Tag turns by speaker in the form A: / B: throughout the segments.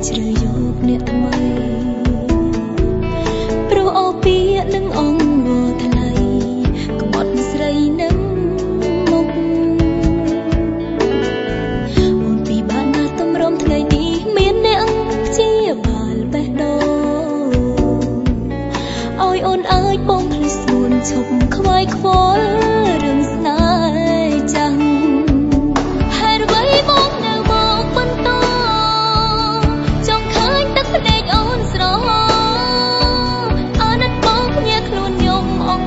A: ជ្រើយកអ្នកថ្មីព្រោះអូពីនឹងអង្គថ្លៃក្បត់ស្រីនឹងមុខអូនពីបានណាតម្រុំថ្ងៃនេះមានអ្នកព្យាបាលបេះដូងអើយអូនអើយបងភ្លេចស្មួនឈប់ខ្វាយខ្វល់រឿងស្នេហ៍ចាំងហេតុអ្វីបងនៅមកបន្តចង់ឃើញទឹកភ្នែកអូនស្រស់អាណិតបងភ្ញាក់ខ្លួនខ្ញុំអង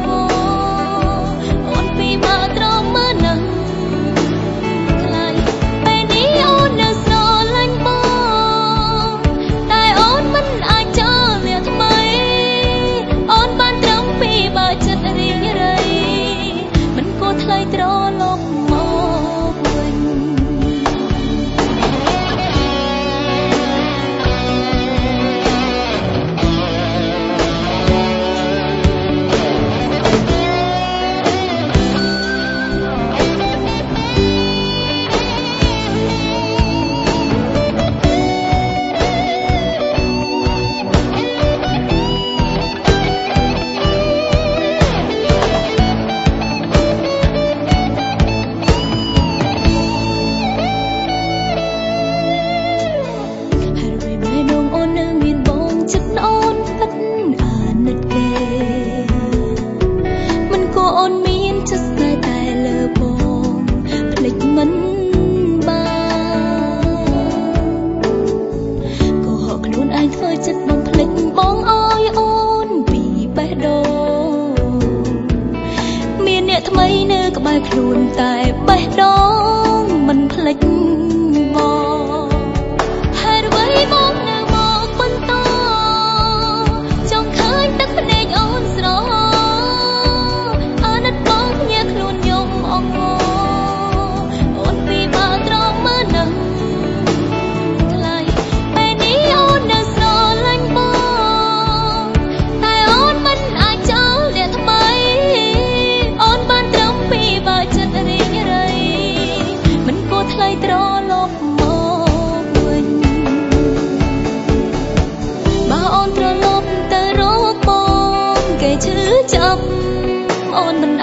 A: អូនពីមកត្រង់មើលនឹងខ្លាចពេលនេះអូននៅស្រឡាញ់បងតែអូនមិនអាចចោលអ្នកថ្មីអូនបានត្រង់ពីបើចិត្តរីងរៃមិនគួរថ្លៃត្រឡប់មកវិញអូនមានចិត្តស្នេហ៍តែលើបងភ្លេចមិនបានក៏ហកខ្លួនឯងធ្វើចិត្តបងភ្លេចបងអើយអូនពីបេះដូងមានអ្នកថ្មីនៅក្បែរខ្លួនតែបេះដូងមិនភ្លេចបងហេតុអ្វីបងនៅមកបន្តចង់ឃើញទឹកភ្នែកអូនស្រស់អូនពីមកត្រង់មើលនឹងថ្លៃពេលនេះអូននៅស្រឡាញ់បងតែអូនមិនអាចចោលអ្នកថ្មីអូនបានត្រង់ពីបើចិត្តរីងរៃមិនគួរថ្លៃត្រឡប់មកវិញបើអូនត្រឡប់ទៅរកបងគេឈឺចាប់អូនមិន